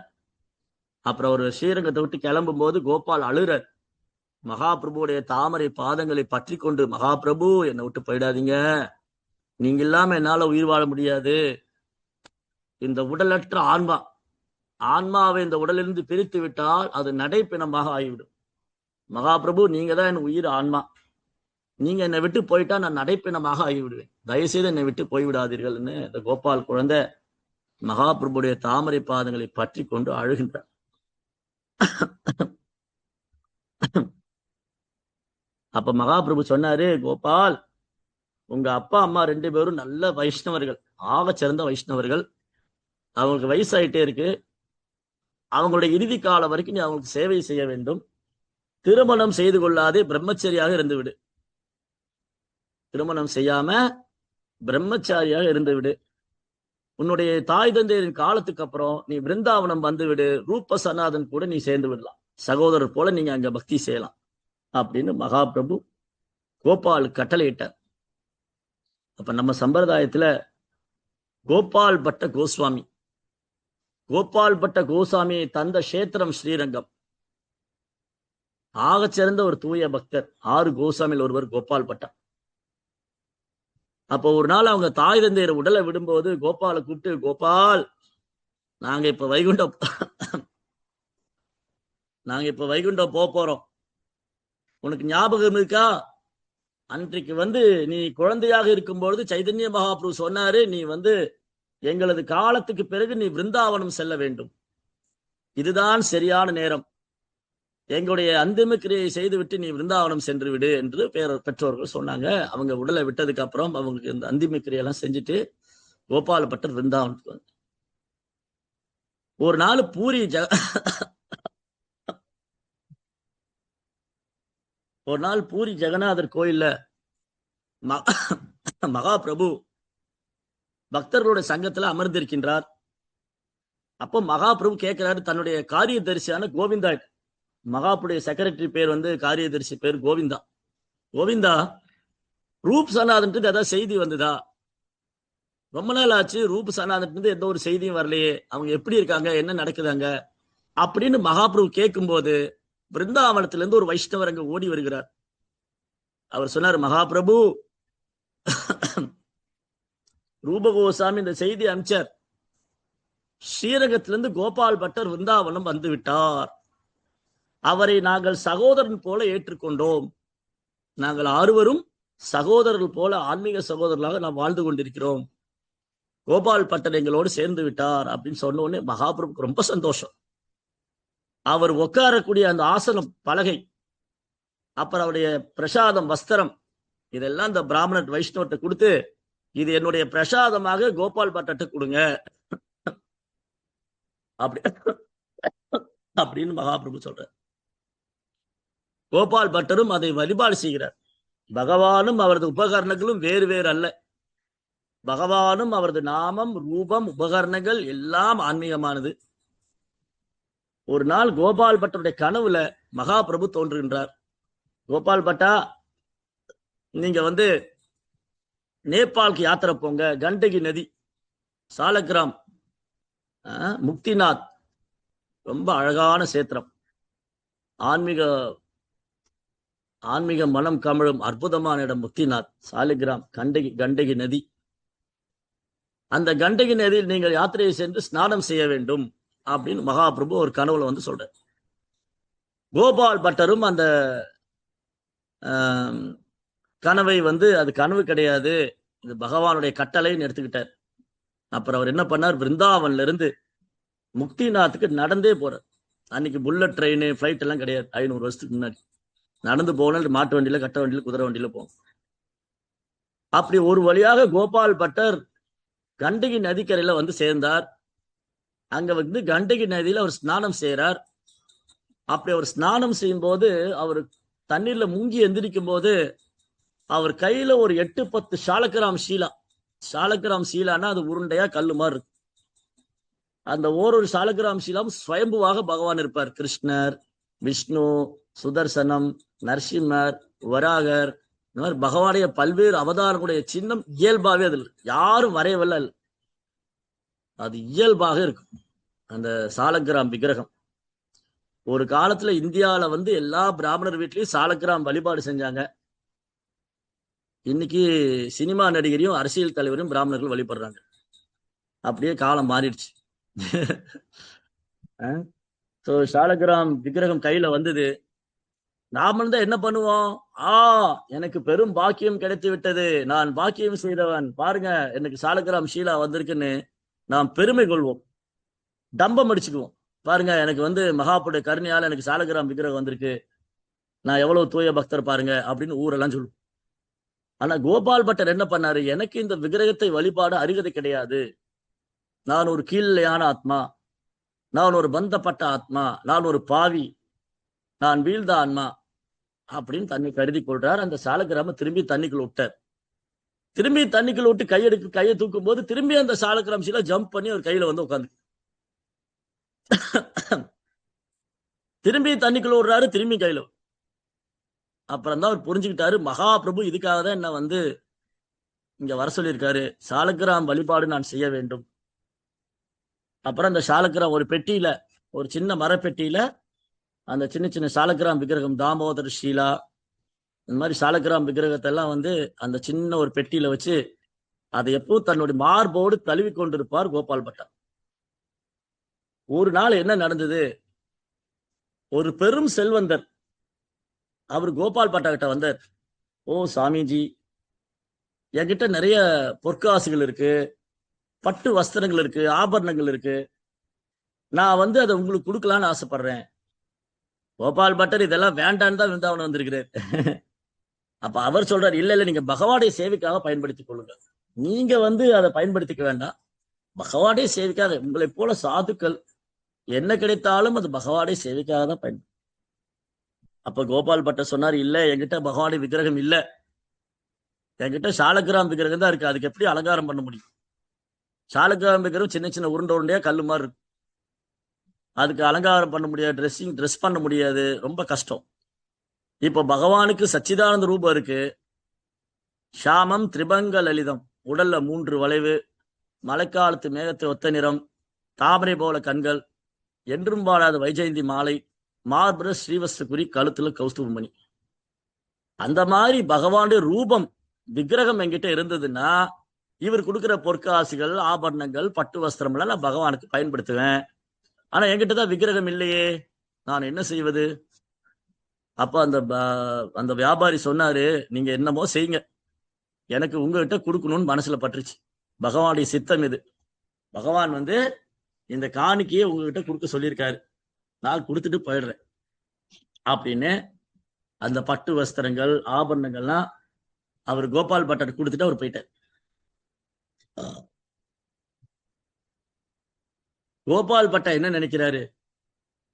அப்புறம் ஒரு ஸ்ரீரங்கத்தை விட்டு கிளம்பும் போது கோபால் அழுறார். மகாபிரபுடைய தாமரை பாதங்களை பற்றி கொண்டு, மகாபிரபு என்னை விட்டு போயிடாதீங்க, நீங்க இல்லாம என்னால உயிர் வாழ முடியாது. இந்த உடலற்ற ஆன்மாவை இந்த உடலிலிருந்து பிரித்து விட்டால் அது நடைப்பிணமாக ஆகிவிடும். மகாபிரபு, நீங்க தான் என் உயிர் ஆன்மா, நீங்க என்னை விட்டு போயிட்டா நான் நடைப்பிணமாக ஆகிவிடுவேன், தயவுசெய்து என்னை விட்டு போய்விடாதீர்கள்னு இந்த கோபால் குழந்தை மகாபிரபுடைய தாமரை பாதங்களை பற்றி கொண்டு அழுகின்றார். அப்ப மகாபிரபு சொன்னாரு, கோபால், உங்க அப்பா அம்மா 2 பேரும் நல்ல வைஷ்ணவர்கள், ஆக சிறந்த வைஷ்ணவர்கள். அவங்களுக்கு வயசாயிட்டே இருக்கு, அவங்களுடைய இறுதி காலம் வரைக்கும் நீ அவங்களுக்கு சேவை செய்ய வேண்டும். திருமணம் செய்து கொள்ளாதே பிரம்மச்சரியாக இருந்து விடு, திருமணம் செய்யாம பிரம்மச்சாரியாக இருந்து விடு. உன்னுடைய தாய் தந்தையரின் காலத்துக்கு அப்புறம் நீ பிருந்தாவனம் வந்து விடு, ரூப சனாதன் கூட நீ சேர்ந்து விடலாம், சகோதரர் போல நீங்க அங்க பக்தி செய்யலாம் அப்படின்னு மகாபிரபு கோபால் கட்டளையிட்டார். அப்ப நம்ம சம்பிரதாயத்துல கோபால் பட்ட கோஸ்வாமியை தந்த கஷேத்திரம் ஸ்ரீரங்கம். ஆகச் சிறந்த ஒரு தூய பக்தர், 6 கோஸ்வாமியில் ஒருவர் கோபால் பட்டா. அப்போ ஒரு நாள் அவங்க தாய் தந்தையர் உடலை விடும்போது கோபாலை கூப்பிட்டு, கோபால், நாங்க இப்ப வைகுண்டம் போறோம், உனக்கு ஞாபகம் இருக்கா, அன்றைக்கு வந்து நீ குழந்தையாக இருக்கும்பொழுது சைதன்ய மகாபிரபு சொன்னாரு, நீ வந்து எங்களது காலத்துக்கு பிறகு நீ பிருந்தாவனம் செல்ல வேண்டும், இதுதான் சரியான நேரம், எங்களுடைய அந்திம கிரியை செய்துவிட்டு நீ பிருந்தாவனம் சென்று விடு என்று பெற்றோர்கள் சொன்னாங்க. அவங்க உடலை விட்டதுக்கு அப்புறம் அவங்களுக்கு இந்த அந்திம கிரியெல்லாம் செஞ்சுட்டு கோபால பட்டர் பிருந்தாவனத்துக்கு வந்து ஒரு நாள் பூரி ஜெகநாதர் கோயில்ல மகாபிரபு பக்தர்களுடைய சங்கத்துல அமர்ந்திருக்கின்றார். அப்போ மகாபிரபு கேட்கிறாரு தன்னுடைய காரியதரிசியான கோவிந்தா, மகாபுடைய செக்ரட்டரி பேர் வந்து காரியதரிசி பேர் கோவிந்தா, ரூப் சனாதன் ஏதாவது செய்தி வந்ததா, ரொம்ப நாள் ஆச்சு, ரூப் சனாதன் எந்த ஒரு செய்தியும் வரலையே, அவங்க எப்படி இருக்காங்க, என்ன நடக்குதாங்க அப்படின்னு மகாபிரபு கேட்கும்போது பிருந்தாவனத்திலிருந்து ஒரு வைஷ்ணவர் அங்க ஓடி வருகிறார். அவர் சொன்னார், மகாபிரபு, ரூபகோசாமி இந்த செய்தி அனுப்பிச்சார், ஸ்ரீரங்கத்திலிருந்து கோபால் பட்டர் விருந்தாவனம் வந்து விட்டார், அவரை நாங்கள் சகோதரன் போல ஏற்றுக்கொண்டோம், நாங்கள் 6வரும் சகோதரர்கள் போல ஆன்மீக சகோதரர்களாக நாம் வாழ்ந்து கொண்டிருக்கிறோம். கோபால் பட்டர் எங்களோடு சேர்ந்து விட்டார் அப்படின்னு சொன்ன உடனே மகாபிரபுக்கு ரொம்ப சந்தோஷம். அவர் உட்காரக்கூடிய அந்த ஆசனம் பலகை, அப்புறம் அவருடைய பிரசாதம் வஸ்திரம், இதெல்லாம் இந்த பிராமணர் வைஷ்ணவத்தை கொடுத்து, இது என்னுடைய பிரசாதமாக கோபால் பட்டர்ட்ட கொடுங்க அப்படி அப்படின்னு மகாபிரபு சொல்றார். கோபால் பட்டரும் அதை வழிபாடு செய்கிறார். பகவானும் அவரது உபகரணங்களும் வேறு வேறு அல்ல. பகவானும் அவரது நாமம், ரூபம், உபகரணங்கள் எல்லாம் ஆன்மீகமானது. ஒரு நாள் கோபால் பட்டருடைய கனவுல மகாபிரபு தோன்றுகின்றார். கோபால் பட்டா, நீங்க நேபாளுக்கு யாத்திரை போங்க. கண்டகி நதி, சாலக்கிராம், முக்திநாத், ரொம்ப அழகான சேத்திரம், ஆன்மீக மனம் கமழும் அற்புதமான இடம் முக்திநாத், சாலிகிராம், கண்டகி நதி. அந்த கண்டகி நதியில் நீங்கள் யாத்திரையை சென்று ஸ்நானம் செய்ய வேண்டும் அப்படின்னு மகாபிரபு ஒரு கனவுல சொல்ற. கோபால் பட்டரும் அந்த கனவை அது கனவு கிடையாது, இது பகவானுடைய கட்டளைன்னு எடுத்துக்கிட்டார். அப்புறம் அவர் என்ன பண்ணார், பிருந்தாவன்ல இருந்து முக்திநாத்துக்கு நடந்தே போறார். அன்னைக்கு புல்லட் ட்ரெயின், ஃபிளைட் எல்லாம் கிடையாது. 500 வருஷத்துக்கு முன்னாடி நடந்து போகணும். மாட்டு வண்டியில, கட்ட வண்டியில, குதிரை வண்டியில போகும். அப்படி ஒரு வழியாக கோபால் பட்டர் கண்டகி நதிக்கரையில சேர்ந்தார். அங்க கண்டகி நதியில அவர் ஸ்நானம் செய்யறார். அப்படி அவர் ஸ்நானம் செய்யும் போது, அவர் தண்ணீர்ல முங்கி எந்திரிக்கும் போது, அவர் கையில ஒரு 8-10 சாலக்கிராம் ஷீலா. சாலக்கிராம் ஷீலான்னா அது உருண்டையா கல்லு மாதிரி இருக்கு. அந்த ஒரு சாலக்கிராம் ஷீலாம் ஸ்வயம்புவாக பகவான் இருப்பார். கிருஷ்ணர், விஷ்ணு, சுதர்சனம், நரசிம்மர், வராகர், இந்த மாதிரி பகவானுடைய பல்வேறு அவதாரங்களுடைய சின்னம் இயல்பாகவே அதில் யாரும் வரையவில்லை. அது இயல்பாக இருக்கும் அந்த சாலக்கிராம் விக்கிரகம். ஒரு காலத்துல இந்தியாவில எல்லா பிராமணர் வீட்லயும் சாலக்கிராம் வழிபாடு செஞ்சாங்க. இன்னைக்கு சினிமா நடிகரையும் அரசியல் தலைவரையும் பிராமணர்கள் வழிபடுறாங்க. அப்படியே காலம் மாறிடுச்சு. சாலக்கிராம் விக்கிரகம் கையில வந்தது. நாம தான் என்ன பண்ணுவோம், எனக்கு பெரும் பாக்கியம் கிடைத்து விட்டது, நான் பாக்கியம் செய்தவன், பாருங்க எனக்கு சாலக்கிராம் ஷீலா வந்திருக்குன்னு நாம் பெருமை கொள்வோம், டம்பம் அடிச்சுக்குவோம். பாருங்க எனக்கு மகாபுடைய கருணையால எனக்கு சாலக்கிராம் விக்கிரகம் வந்திருக்கு, நான் எவ்வளவு தூய பக்தர் பாருங்க அப்படின்னு ஊரெல்லாம் சொல்லுவோம். ஆனா கோபால் பட்டர் என்ன பண்ணாரு, எனக்கு இந்த விக்கிரகத்தை வழிபாடு அருகதை கிடையாது, நான் ஒரு கீழ்நிலையான ஆத்மா, நான் ஒரு பந்தப்பட்ட ஆத்மா, நான் ஒரு பாவி, நான் வீழ்ந்த ஆன்மா அப்படின்னு தன்னை கருதி கொள்றார். அந்த சாலக்கிராம திரும்பி தண்ணிக்குள்ள விட்டார். திரும்பி தண்ணிக்குள்ள விட்டு கையை தூக்கும் போது திரும்பி அந்த சாலக்கிராம் சீலா ஜம்ப் பண்ணி அவர் கையில உட்காந்து திரும்பி தண்ணிக்குள்ள விடுறாரு, திரும்பி கையில. அப்புறம் தான் அவர் புரிஞ்சுக்கிட்டாரு, மகாபிரபு இதுக்காக தான் என்ன இங்க வர சொல்லியிருக்காரு, சாலக்கிராம் வழிபாடு நான் செய்ய வேண்டும். அப்புறம் அந்த சாலக்கிராம் ஒரு பெட்டியில, ஒரு சின்ன மரப்பெட்டியில அந்த சின்ன சின்ன சாலக்கிராம் விக்கிரகம், தாமோதர் ஷீலா, இந்த மாதிரி சாலக்கிராம் விக்கிரகத்தை எல்லாம் அந்த சின்ன ஒரு பெட்டியில வச்சு அதை எப்பவும் தன்னுடைய மார்போடு தழுவி கொண்டிருப்பார் கோபால் பட்டர். ஒரு நாள் என்ன நடந்தது, ஒரு பெரும் செல்வந்தர் அவர் கோபால் பட்டா கிட்ட வந்தார். ஓ சாமிஜி, என்கிட்ட நிறைய பொற்காசுகள் இருக்கு, பட்டு வஸ்திரங்கள் இருக்கு, ஆபரணங்கள் இருக்கு, நான் அதை உங்களுக்கு கொடுக்கலான்னு ஆசைப்படுறேன். கோபால் பட்டர் இதெல்லாம் வேண்டான்னு தான் விருந்தாவனம் வந்திருக்கிறார். அப்ப அவர் சொல்றாரு, இல்ல நீங்க பகவானுடைய சேவைக்காக பயன்படுத்திக் கொள்ளுங்க, நீங்க அதை பயன்படுத்திக்க வேண்டாம், பகவானுடைய சேவைக்காக, உங்களை போல சாதுக்கள் என்ன கிடைத்தாலும் அது பகவானுடைய சேவைக்காக தான் பயன்படுத்த. அப்ப கோபால் பட்டர் சொன்னார், இல்ல என்கிட்ட பகவானுடைய விக்கிரகம் இல்ல, என்கிட்ட சாலக்கிராம் விக்கிரகம் தான் இருக்கு, அதுக்கு எப்படி அலங்காரம் பண்ண முடியும்? சாலக்கிராம் விக்கிரகம் சின்ன சின்ன உருண்டை உருண்டையா கல்லு மாதிரி இருக்கு, அதுக்கு அலங்காரம் பண்ண முடியாது, ட்ரெஸ் பண்ண முடியாது, ரொம்ப கஷ்டம். இப்ப பகவானுக்கு சச்சிதானந்த ரூபம் இருக்கு, ஷாமம் திரிபங்க லலிதம், உடல்ல 3 வளைவு, மழைக்காலத்து மேகத்தை ஒத்த நிறம், தாமரை போல கண்கள், என்றும் வாழாத வைஜெயந்தி மாலை, மார்புர ஸ்ரீவஸ்துகுரி, கழுத்துல கௌஸ்துபமணி. அந்த மாதிரி பகவானுடைய ரூபம் விக்கிரகம் என்கிட்ட இருந்ததுன்னா இவர் கொடுக்கிற பொற்காசிகள், ஆபரணங்கள், பட்டு வஸ்திரம் எல்லாம் நான் பகவானுக்கு பயன்படுத்துவேன். ஆனா என்கிட்ட தான் விக்கிரகம் இல்லையே, நான் என்ன செய்வது? அப்ப அந்த வியாபாரி சொன்னாரு, நீங்க என்னமோ செய்யுங்க, எனக்கு உங்ககிட்ட கொடுக்கணும்னு மனசுல பட்டுருச்சு, பகவானுடைய சித்தம் இது. பகவான் வந்து இந்த காணிக்கையை உங்ககிட்ட கொடுக்க சொல்லியிருக்காரு, நான் கொடுத்துட்டு போயிடுறேன் அப்படின்னு அந்த பட்டு வஸ்திரங்கள் ஆபரணங்கள்லாம் அவர் கோபால் பட்டர் கொடுத்துட்டு அவர் போயிட்டார். கோபால் பட்டர் என்ன நினைக்கிறாரு,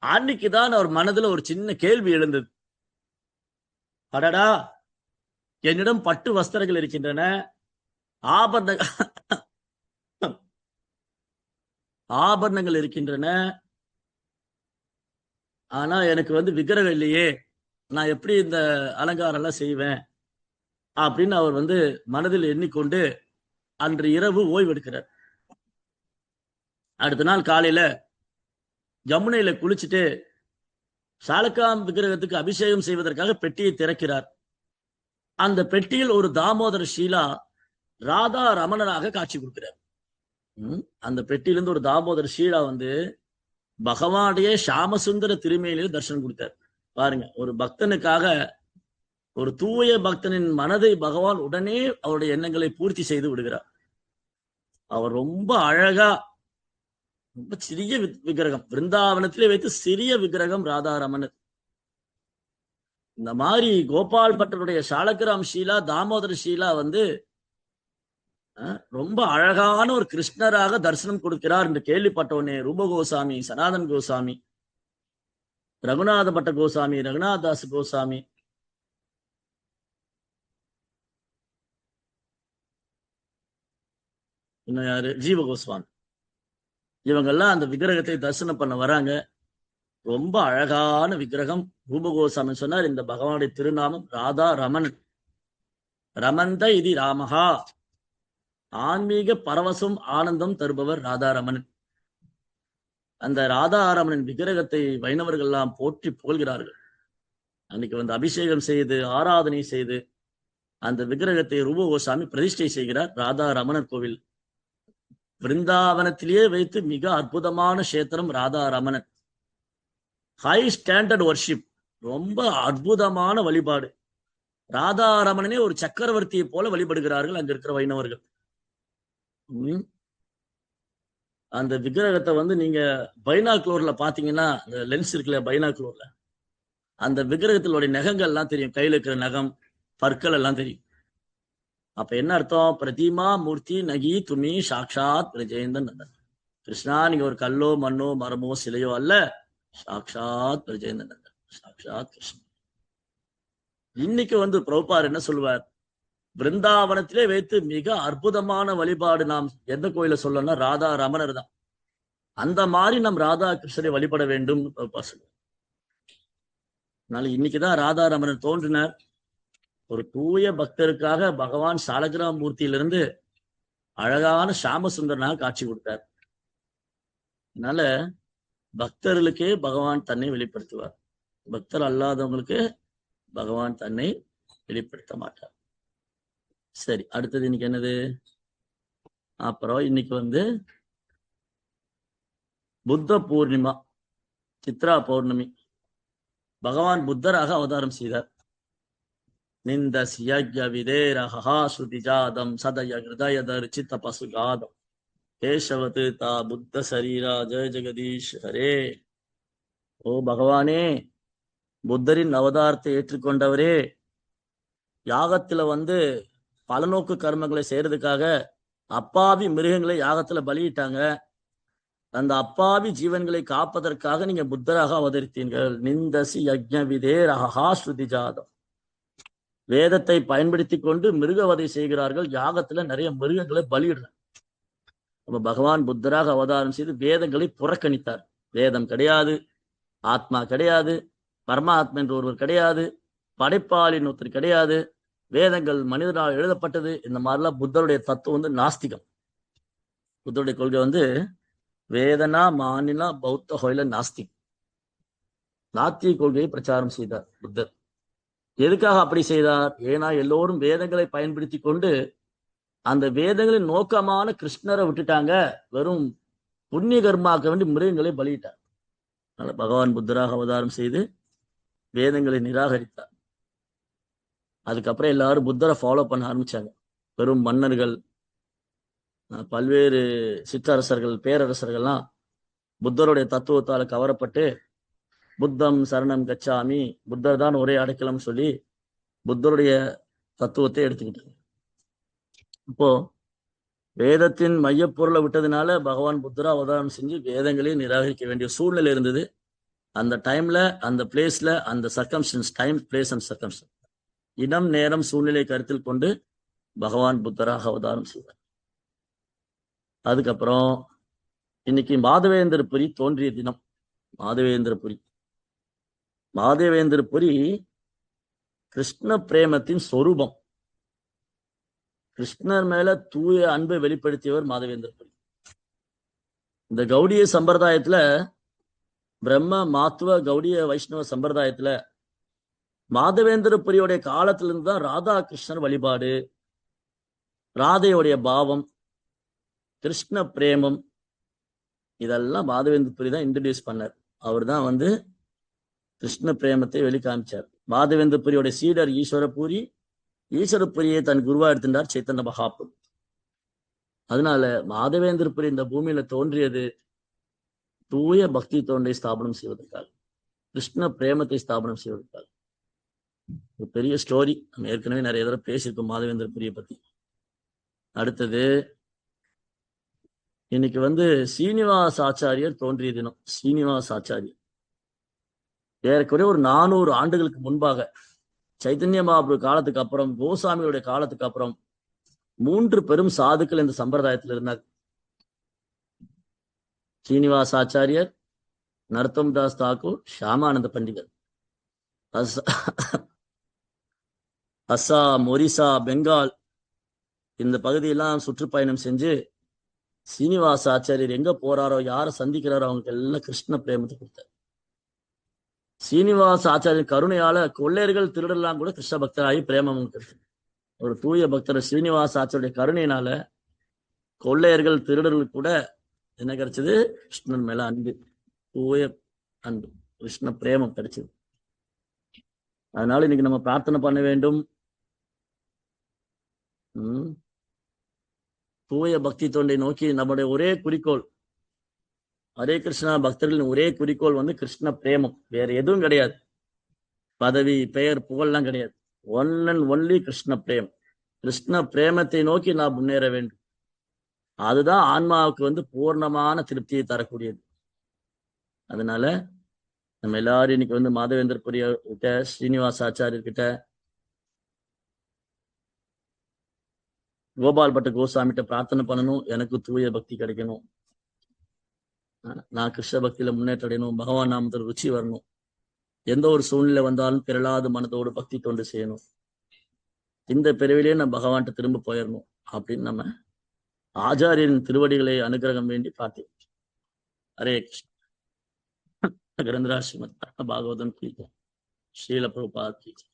அன்னைக்குதான் அவர் மனதுல ஒரு சின்ன கேள்வி எழுந்தது. அடடா, என்னிடம் பட்டு வஸ்திரங்கள் இருக்கின்றன, ஆபரணங்கள் இருக்கின்றன, ஆனா எனக்கு வந்து விக்கிரகம் இல்லையே, நான் எப்படி இந்த அலங்காரம் எல்லாம் செய்வேன் அப்படின்னு அவர் வந்து மனதில் எண்ணிக்கொண்டு அன்று இரவு ஓய்வெடுக்கிறார். அடுத்த நாள் காலையில யமுனையில குளிச்சுட்டு சாலக்காம் விக்கிரகத்துக்கு அபிஷேகம் செய்வதற்காக பெட்டியை திறக்கிறார். அந்த பெட்டியில் ஒரு தாமோதர ஷீலா ராதா ரமணனாக காட்சி கொடுக்கிறார். அந்த பெட்டியிலிருந்து ஒரு தாமோதர ஷீலா வந்து பகவானுடைய ஷாமசுந்தர திருமேனியில் தரிசனம் கொடுத்தார். பாருங்க, ஒரு பக்தனுக்காக, ஒரு தூய பக்தனின் மனதை பகவான் உடனே அவருடைய எண்ணங்களை பூர்த்தி செய்து விடுகிறார். அவர் ரொம்ப அழகா, ரொம்ப சிறிய விக்கிரகம், பிருந்தாவனத்திலே வைத்து சிறிய விக்கிரகம் ராதாரமணர். இந்த மாதிரி கோபால் பட்டருடைய சாலக்கிராம் ஷீலா, தாமோதர ஷீலா வந்து ரொம்ப அழகான ஒரு கிருஷ்ணராக தரிசனம் கொடுக்கிறார் என்று கேள்விப்பட்டவனே ரூப கோசாமி, சனாதன் கோசாமி, ரகுநாத பட்ட கோசாமி, ரகுநாதாஸ் கோசாமி, இன்னும் யாரு, ஜீவ கோஸ்வாமி, இவங்கெல்லாம் அந்த விக்கிரகத்தை தரிசனம் பண்ண வராங்க. ரொம்ப அழகான விக்கிரகம். ரூபகோசாமி சொன்னார், இந்த பகவானுடைய திருநாமம் ராதா ரமணன். ரமந்த இது ராமஹா, ஆன்மீக பரவசம் ஆனந்தம் தருபவர் ராதாரமணன். அந்த ராதாரமணன் விக்கிரகத்தை வைணவர்கள் எல்லாம் போற்றி புகழ்கிறார்கள். அன்னைக்கு வந்து அபிஷேகம் செய்து ஆராதனை செய்து அந்த விக்கிரகத்தை ரூபகோசாமி பிரதிஷ்டை செய்கிறார். ராதாரமணர் கோவில் பிருந்தாவனத்திலேயே வைத்து மிக அற்புதமான கஷேத்திரம் ராதாரமணன். ஹை ஸ்டாண்டர்ட் வர்ஷிப், ரொம்ப அற்புதமான வழிபாடு. ராதாரமணனே ஒரு சக்கரவர்த்தியை போல வழிபடுகிறார்கள் அங்க இருக்கிற வைணவர்கள். அந்த விக்கிரகத்தை வந்து நீங்க பைனாக்ளோர்ல பாத்தீங்கன்னா, அந்த லென்ஸ் இருக்குல்ல பைனாக்ளோர்ல, அந்த விக்கிரகத்தினுடைய நகங்கள் எல்லாம் தெரியும், கையில இருக்கிற நகம், பற்கள் எல்லாம் தெரியும். அப்ப என்ன அர்த்தம், பிரதிமா மூர்த்தி நகி துமி சாட்சாத் பிரஜேந்தன். கிருஷ்ணா, நீங்க ஒரு கல்லோ மண்ணோ மரமோ சிலையோ அல்ல, சாட்சாத் பிரஜேந்தன், சாட்சாத் கிருஷ்ணன். இன்னைக்கு வந்து பிரபுபார் என்ன சொல்லுவார், பிருந்தாவனத்திலே வைத்து மிக அற்புதமான வழிபாடு நாம் எந்த கோயில சொல்லணும்னா ராதா ரமணர் தான். அந்த மாதிரி நம் ராதா கிருஷ்ணரை வழிபட வேண்டும் சொல்லுவார். அதனால இன்னைக்குதான் ராதா ரமணர் தோன்றினார். ஒரு தூய பக்தருக்காக பகவான் சாலகிராம் மூர்த்தியிலிருந்து அழகான சாமசுந்தரனாக காட்சி கொடுத்தார். அதனால பக்தர்களுக்கே பகவான் தன்னை வெளிப்படுத்துவார், பக்தர் அல்லாதவங்களுக்கு பகவான் தன்னை வெளிப்படுத்த மாட்டார். சரி, அடுத்தது இன்னைக்கு என்னது, அப்புறம் இன்னைக்கு வந்து புத்த பூர்ணிமா, சித்ரா பௌர்ணமி. பகவான் புத்தராக அவதாரம் செய்தார். நிந்த சியஜ்ய விதேரஹா ஸ்ருதிஜாதம் சதய ஹிருதய தர்ச்சித பசுகாதம் கேசவ தீர்த்தா புத்த சரீரா ஜெய ஜெகதீஷ் ஹரே. ஓ பகவானே, புத்தரின் அவதாரத்தை ஏற்றுக்கொண்டவரே, யாகத்துல வந்து பலநோக்கு கர்மங்களை செய்யறதுக்காக அப்பாவி மிருகங்களை யாகத்துல பலியிட்டாங்க. அந்த அப்பாவி ஜீவன்களை காப்பதற்காக நீங்க புத்தராக அவதரித்தீர்கள். நிந்தசி யஜ்ஞ விதேரஹா ஸ்ருதி ஜாதம். வேதத்தை பயன்படுத்தி கொண்டு மிருகவதை செய்கிறார்கள், யாகத்துல நிறைய மிருகங்களை பலியிடுறாங்க. அப்ப பகவான் புத்தராக அவதாரம் செய்து வேதங்களை புறக்கணித்தார். வேதம் கிடையாது, ஆத்மா கிடையாது, பரமாத்மா என்று ஒருவர் கிடையாது, படைப்பாளின் ஒருத்தர் கிடையாது, வேதங்கள் மனிதனால் எழுதப்பட்டது, இந்த மாதிரிலாம் புத்தருடைய தத்துவம் வந்து நாஸ்திகம். புத்தருடைய கொள்கை வந்து வேதனா மானினா பௌத்த ஹொயில நாஸ்திக், நாத்திக கொள்கையை பிரச்சாரம் செய்தார் புத்தர். எதுக்காக அப்படி செய்தார், ஏன்னா எல்லோரும் வேதங்களை பயன்படுத்தி கொண்டு அந்த வேதங்களின் நோக்கமான கிருஷ்ணரை விட்டுட்டாங்க, வெறும் புண்ணிய கர்மாக்க வேண்டி மிருகங்களை பலியிட்டார். அதனால பகவான் புத்தராக அவதாரம் செய்து வேதங்களை நிராகரித்தார். அதுக்கப்புறம் எல்லாரும் புத்தரை ஃபாலோ பண்ண ஆரம்பிச்சாங்க. வெறும் மன்னர்கள், பல்வேறு சிற்றரசர்கள் பேரரசர்கள்லாம் புத்தருடைய தத்துவத்தால கவரப்பட்டு புத்தம் சரணம் கச்சாமி, புத்தர் தான் ஒரே அடைக்கலம் சொல்லி புத்தருடைய தத்துவத்தை எடுத்துக்கிட்டாங்க. இப்போ வேதத்தின் மையப்பொருளை விட்டதுனால பகவான் புத்தரா அவதாரம் செஞ்சு வேதங்களையும் நிராகரிக்க வேண்டிய சூழ்நிலை இருந்தது. அந்த டைம்ல, அந்த பிளேஸ்ல, அந்த circumstances, time, place and circumstances, இடம் நேரம் சூழ்நிலை கருத்தில் கொண்டு பகவான் புத்தராக அவதாரம் செய்தார். அதுக்கப்புறம் இன்னைக்கு மாதவேந்திரபுரி தோன்றிய தினம். மாதவேந்திரபுரி மாதவேந்திரபுரி கிருஷ்ண பிரேமத்தின் சொரூபம். கிருஷ்ணர் மேல தூய அன்பை வெளிப்படுத்தியவர் மாதவேந்திரபுரி. இந்த கௌடிய சம்பிரதாயத்துல, பிரம்ம மாத்துவ கௌடிய வைஷ்ணவ சம்பிரதாயத்துல மாதவேந்திரபுரியோடைய காலத்திலிருந்து தான் ராதா கிருஷ்ணர் வழிபாடு, ராதையோடைய பாவம், கிருஷ்ண பிரேமம், இதெல்லாம் மாதவேந்திரபுரி தான் இன்ட்ரடியூஸ் பண்ணார். அவர் தான் வந்து கிருஷ்ண பிரேமத்தை வெளிக்காமிச்சார். மாதவேந்திரபுரியோட சீடர் ஈஸ்வரபுரி, ஈஸ்வரபுரியை தன் குருவா எடுத்துட்டார் சைத்தன்ய மகாபுரு. அதனால மாதவேந்திரபுரி இந்த பூமியில தோன்றியது தூய பக்தி தொண்டை ஸ்தாபனம் செய்வதற்காக, கிருஷ்ண பிரேமத்தை ஸ்தாபனம் செய்வதற்காக. ஒரு பெரிய ஸ்டோரி, நம்ம ஏற்கனவே நிறைய தடவை பேசியிருக்கோம் மாதவேந்திரபுரியை பத்தி. அடுத்தது இன்னைக்கு வந்து சீனிவாச ஆச்சாரியர் தோன்றிய தினம். சீனிவாச ஆச்சாரியர் ஏறக்குறைய ஒரு 400 ஆண்டுகளுக்கு முன்பாக, சைத்தன்ய மகாபிரபு காலத்துக்கு அப்புறம், கோசாமியுடைய காலத்துக்கு அப்புறம் 3 பெரும் சாதுக்கள் இந்த சம்பிரதாயத்தில் இருந்தார். சீனிவாச ஆச்சாரியர், நரோத்தம் தாஸ் தாக்கூர், ஷியாமானந்த பண்டிதர். அஸ்ஸாம், ஒரிசா, பெங்கால் இந்த பகுதியெல்லாம் சுற்றுப்பயணம் செஞ்சு சீனிவாச ஆச்சாரியர் எங்க போறாரோ, யாரை சந்திக்கிறாரோ அவங்களுக்கு எல்லாம் கிருஷ்ண பிரேமத்தை கொடுத்தார். சீனிவாச ஆச்சாரியர் கருணையால கொள்ளையர்கள் திருடெல்லாம் கூட கிருஷ்ண பக்தராகி பிரேமம் கிடைச்சது. ஒரு தூய பக்தர் சீனிவாச ஆச்சாரிய கருணையினால கொள்ளையர்கள் திருடர்கள் கூட என்ன கிடைச்சது? கிருஷ்ணன் மேல அன்பு, தூய அன்பு, கிருஷ்ண பிரேமம் கிடைச்சது. அதனால இன்னைக்கு நம்ம பிரார்த்தனை பண்ண வேண்டும். தூய பக்தி தொண்டை நோக்கி நம்முடைய ஒரே குறிக்கோள், ஹரே கிருஷ்ணா பக்தர்களின் ஒரே குறிக்கோள் வந்து கிருஷ்ண பிரேமம். வேற எதுவும் கிடையாது. பதவி, பெயர், புகழ்லாம் கிடையாது. One and only Krishna Prem. Krishna பிரேமத்தை நோக்கி நாம் முன்னேற வேண்டும். அதுதான் ஆன்மாவுக்கு வந்து பூர்ணமான திருப்தியை தரக்கூடியது. அதனால நம்ம எல்லாரும் இன்னைக்கு வந்து மாதவேந்திரபுரி கிட்ட, ஸ்ரீனிவாச ஆச்சாரியர் கிட்ட, கோபால் பட்ட கோசாமிகிட்ட பிரார்த்தனை பண்ணணும். எனக்கு தூய பக்தி கிடைக்கணும், நான் கிருஷ்ண பக்தியில முன்னேற்றம் அடையணும், பகவான் நாமத்தில் ருச்சி வரணும், எந்த ஒரு சூழ்நிலை வந்தாலும் பிறலாத மனதோடு பக்தி தொண்டு செய்யணும், இந்த பிறவிலேயே நம்ம பகவான்கிட்ட திரும்ப போயிடணும் அப்படின்னு நம்ம ஆச்சாரியரின் திருவடிகளை அனுகிரகம் வேண்டி பிரார்த்தி. ஹரே கிருஷ்ண. கிரந்தராஜ் ஸ்ரீமத் பாகவதம் கீ ஜெய். ஸ்ரீல பிரபுபாத் கீ ஜெய்.